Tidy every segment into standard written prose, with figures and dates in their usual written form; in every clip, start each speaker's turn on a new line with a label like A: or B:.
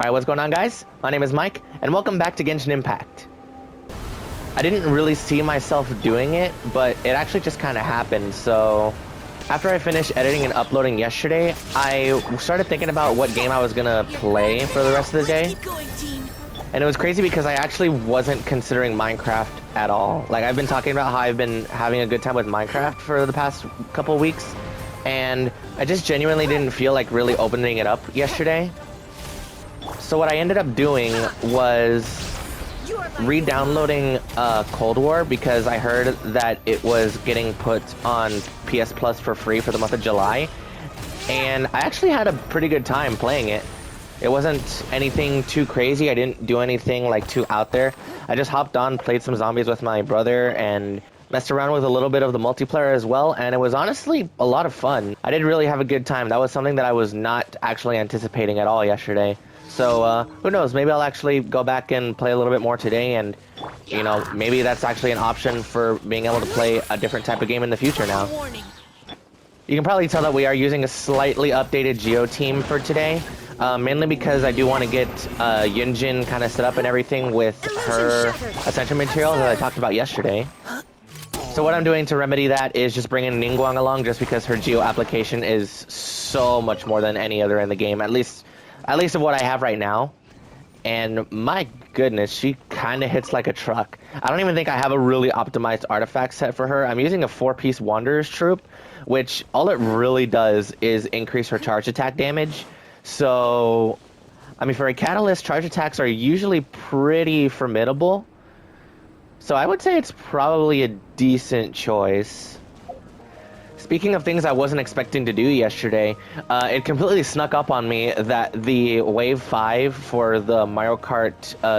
A: Alright, what's going on, guys? My name is Mike, and welcome back to Genshin Impact. I didn't really see myself doing it, but it actually just kind of happened, so... After I finished editing and uploading yesterday, I started thinking about what game I was gonna play for the rest of the day. And it was crazy because I actually wasn't considering Minecraft at all. Like, I've been talking about how I've been having a good time with Minecraft for the past couple weeks, and I just genuinely didn't feel like really opening it up yesterday. So what I ended up doing was re-downloading Cold War because I heard that it was getting put on PS Plus for free for the month of July, and I actually had a pretty good time playing it. It wasn't anything too crazy. I didn't do anything like too out there. I just hopped on, played some zombies with my brother, and messed around with a little bit of the multiplayer as well, and it was honestly a lot of fun. I did really have a good time. That was something that I was not actually anticipating at all yesterday. So, who knows, maybe I'll actually go back and play a little bit more today, and, you know, maybe that's actually an option for being able to play a different type of game in the future now. You can probably tell that we are using a slightly updated Geo team for today, mainly because I do want to get Yun Jin kind of set up and everything with her Ascension material that I talked about yesterday. So what I'm doing to remedy that is just bringing Ningguang along, just because her Geo application is so much more than any other in the game, at least of what I have right now. And my goodness, she kind of hits like a truck. I don't even think I have a really optimized artifact set for her. I'm using a 4-piece Wanderer's Troop, which all it really does is increase her charge attack damage. So, I mean, for a Catalyst, charge attacks are usually pretty formidable. So I would say it's probably a decent choice. Speaking of things I wasn't expecting to do yesterday, it completely snuck up on me that the Wave 5 for the Mario Kart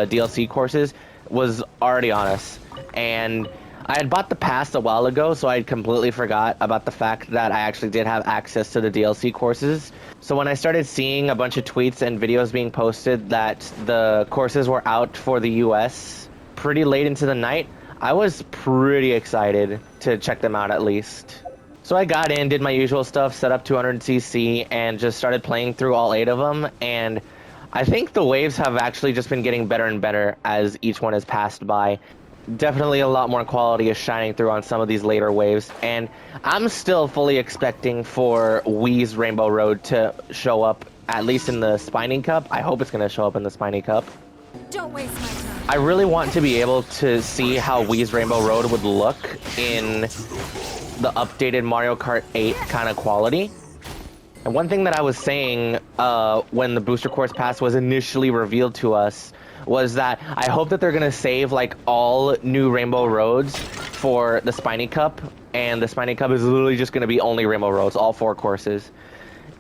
A: DLC courses was already on us. And I had bought the pass a while ago, so I completely forgot about the fact that I actually did have access to the DLC courses. So when I started seeing a bunch of tweets and videos being posted that the courses were out for the US pretty late into the night, I was pretty excited to check them out at least. So I got in, did my usual stuff, set up 200cc, and just started playing through all 8 of them, and I think the waves have actually just been getting better and better as each one has passed by. Definitely a lot more quality is shining through on some of these later waves, and I'm still fully expecting for Wii's Rainbow Road to show up, at least in the Spiny Cup. I hope it's going to show up in the Spiny Cup.
B: Don't waste my time.
A: I really want to be able to see how Wii's Rainbow Road would look in the updated Mario Kart 8 kind of quality. And one thing that I was saying when the Booster Course Pass was initially revealed to us was that I hope that they're going to save like all new Rainbow Roads for the Spiny Cup, and the Spiny Cup is literally just going to be only Rainbow Roads, all 4 courses.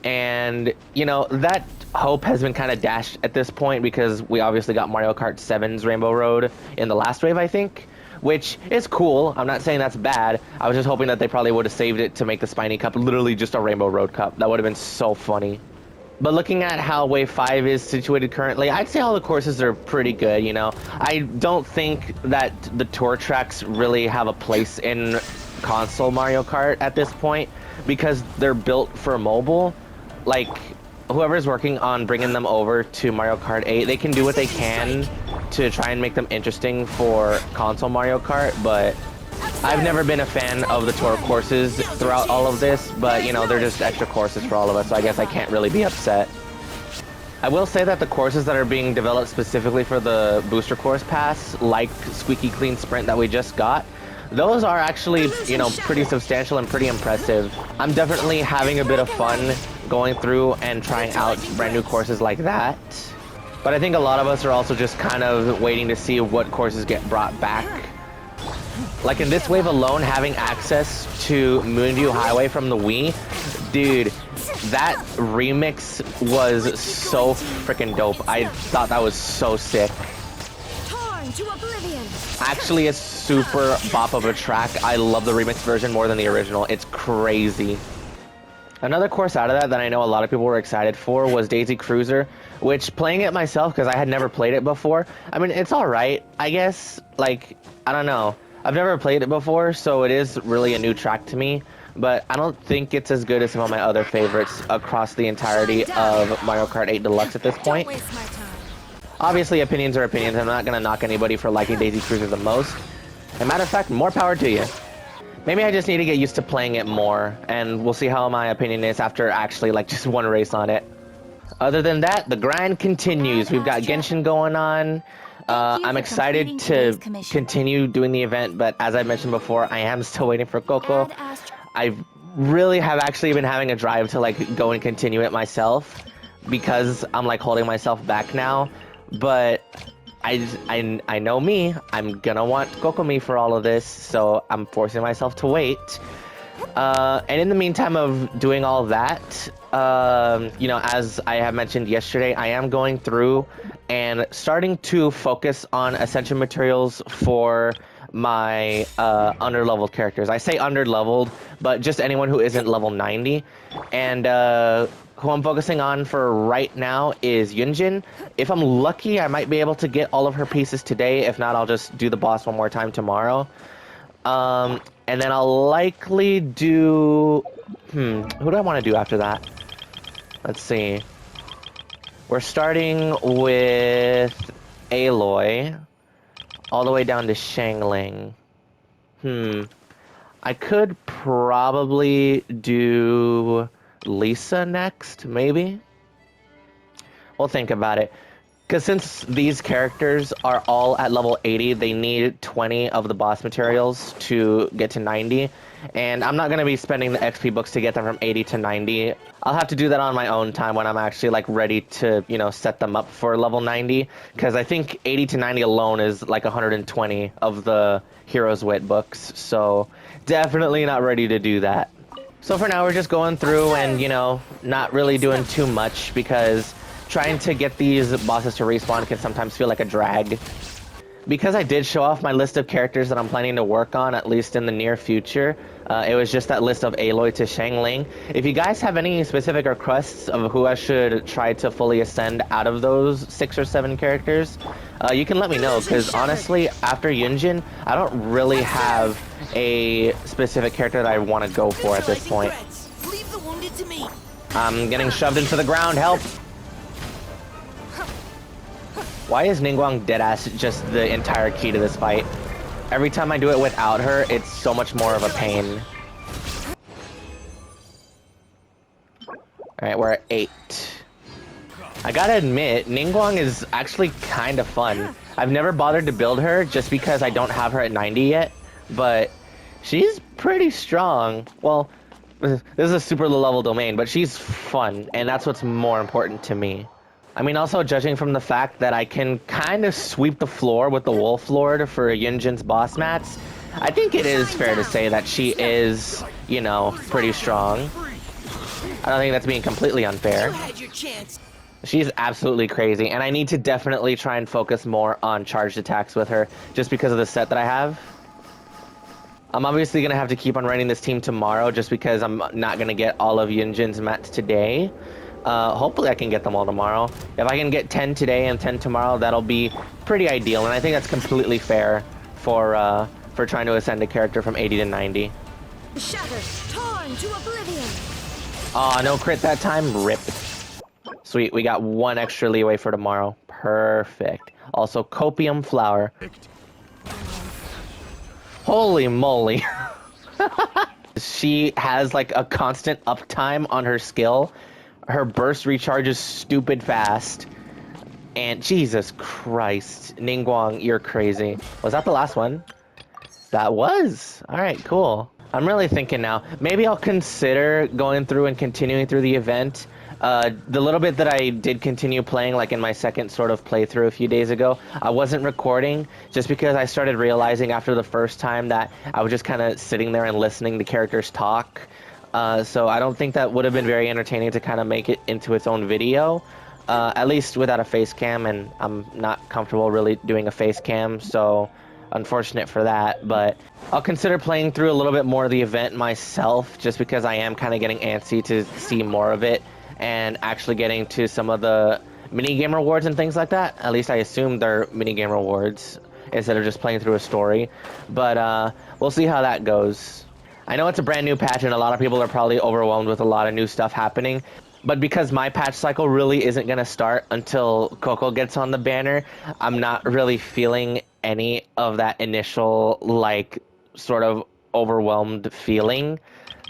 A: And, you know, that hope has been kind of dashed at this point because we obviously got Mario Kart 7's Rainbow Road in the last wave, I think. Which is cool. I'm not saying that's bad. I was just hoping that they probably would have saved it to make the Spiny Cup literally just a Rainbow Road Cup. That would have been so funny. But looking at how Wave 5 is situated currently, I'd say all the courses are pretty good, you know. I don't think that the tour tracks really have a place in console Mario Kart at this point because they're built for mobile. Like, whoever's working on bringing them over to Mario Kart 8, they can do what they can to try and make them interesting for console Mario Kart, but I've never been a fan of the tour courses throughout all of this, but, you know, they're just extra courses for all of us, so I guess I can't really be upset. I will say that the courses that are being developed specifically for the Booster Course Pass, like Squeaky Clean Sprint that we just got, those are actually, you know, pretty substantial and pretty impressive. I'm definitely having a bit of fun going through and trying out brand new courses like that. But I think a lot of us are also just kind of waiting to see what courses get brought back. Like in this wave alone, having access to Moonview Highway from the Wii, dude, that remix was so freaking dope. I thought that was so sick. Actually, a super bop of a track. I love the remix version more than the original. It's crazy. Another course out of that I know a lot of people were excited for was Daisy Cruiser, which, playing it myself, because I had never played it before, I mean, it's alright, I guess. Like, I don't know. I've never played it before, so it is really a new track to me, but I don't think it's as good as some of my other favorites across the entirety of Mario Kart 8 Deluxe at this point.
B: Don't waste my time.
A: Obviously, opinions are opinions. I'm not gonna knock anybody for liking Daisy Cruiser the most. As a matter of fact, more power to you. Maybe I just need to get used to playing it more, and we'll see how my opinion is after actually like just one race on it. Other than that, the grind continues. We've got Genshin going on. I'm excited to continue doing the event, but as I mentioned before, I am still waiting for Coco. I really have actually been having a drive to like go and continue it myself because I'm like holding myself back now. But I know me. I'm gonna want Kokomi for all of this, so I'm forcing myself to wait. And in the meantime of doing all that, you know, as I have mentioned yesterday, I am going through and starting to focus on ascension materials for my under-leveled characters. I say under-leveled, but just anyone who isn't level 90. And who I'm focusing on for right now is Yun Jin. If I'm lucky, I might be able to get all of her pieces today. If not, I'll just do the boss one more time tomorrow. And then I'll likely do... who do I want to do after that? Let's see. We're starting with Aloy, all the way down to Shangling. I could probably do Lisa next, maybe? We'll think about it. Because since these characters are all at level 80, they need 20 of the boss materials to get to 90. And I'm not going to be spending the XP books to get them from 80 to 90. I'll have to do that on my own time when I'm actually like ready to, you know, set them up for level 90. Because I think 80 to 90 alone is like 120 of the Hero's Wit books. So definitely not ready to do that. So for now, we're just going through and, you know, not really doing too much because trying to get these bosses to respawn can sometimes feel like a drag. Because I did show off my list of characters that I'm planning to work on, at least in the near future, it was just that list of Aloy to Shangling. If you guys have any specific requests of who I should try to fully ascend out of those 6 or 7 characters, you can let me know, because honestly, after Yun Jin, I don't really have a specific character that I want to go for at this point. I'm getting shoved into the ground, help! Why is Ningguang deadass just the entire key to this fight? Every time I do it without her, it's so much more of a pain. Alright, we're at 8. I gotta admit, Ningguang is actually kind of fun. I've never bothered to build her just because I don't have her at 90 yet, but she's pretty strong. Well, this is a super low level domain, but she's fun, and that's what's more important to me. I mean, also judging from the fact that I can kind of sweep the floor with the Wolf Lord for Yun Jin's boss mats, I think it is fair to say that she is, you know, pretty strong. I don't think that's being completely unfair. She's absolutely crazy, and I need to definitely try and focus more on charged attacks with her, just because of the set that I have. I'm obviously going to have to keep on running this team tomorrow, just because I'm not going to get all of Yun Jin's mats today. Hopefully I can get them all tomorrow. If I can get 10 today and 10 tomorrow, that'll be pretty ideal, and I think that's completely fair for trying to ascend a character from 80 to 90.
B: Shattered, torn to oblivion.
A: Aw, no crit that time? Rip. Sweet, we got 1 extra leeway for tomorrow. Perfect. Also, copium flower. Holy moly. She has like a constant uptime on her skill. Her burst recharges stupid fast. And Jesus Christ, Ningguang, you're crazy. Was that the last one? That was. Alright, cool. I'm really thinking now. Maybe I'll consider going through and continuing through the event. The little bit that I did continue playing, like in my second sort of playthrough a few days ago, I wasn't recording just because I started realizing after the first time that I was just kind of sitting there and listening to characters talk. So I don't think that would have been very entertaining to kind of make it into its own video, at least without a face cam, and I'm not comfortable really doing a face cam, so unfortunate for that. But I'll consider playing through a little bit more of the event myself, just because I am kind of getting antsy to see more of it and actually getting to some of the minigame rewards and things like that. At least I assume they're minigame rewards instead of just playing through a story. But we'll see how that goes. I know it's a brand new patch and a lot of people are probably overwhelmed with a lot of new stuff happening. But because my patch cycle really isn't going to start until Coco gets on the banner, I'm not really feeling any of that initial, like, sort of overwhelmed feeling.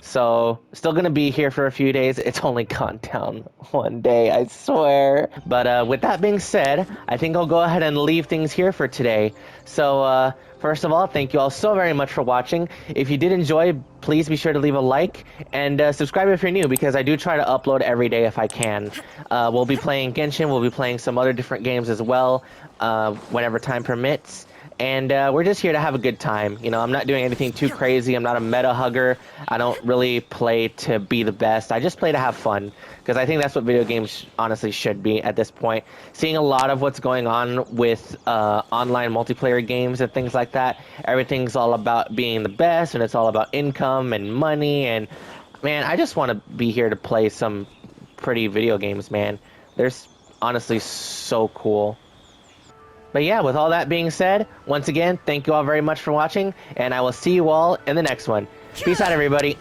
A: So, still gonna be here for a few days. It's only gone down one day, I swear. But with that being said, I think I'll go ahead and leave things here for today. So, first of all, thank you all so very much for watching. If you did enjoy, please be sure to leave a like and subscribe if you're new, because I do try to upload every day if I can. We'll be playing Genshin, we'll be playing some other different games as well, whenever time permits. And we're just here to have a good time. You know, I'm not doing anything too crazy. I'm not a meta hugger. I don't really play to be the best. I just play to have fun, because I think that's what video games honestly should be at this point. Seeing a lot of what's going on with online multiplayer games and things like that, everything's all about being the best, and it's all about income and money. And man, I just want to be here to play some pretty video games, man. They're honestly so cool. But yeah, with all that being said, once again, thank you all very much for watching, and I will see you all in the next one. Peace out, everybody.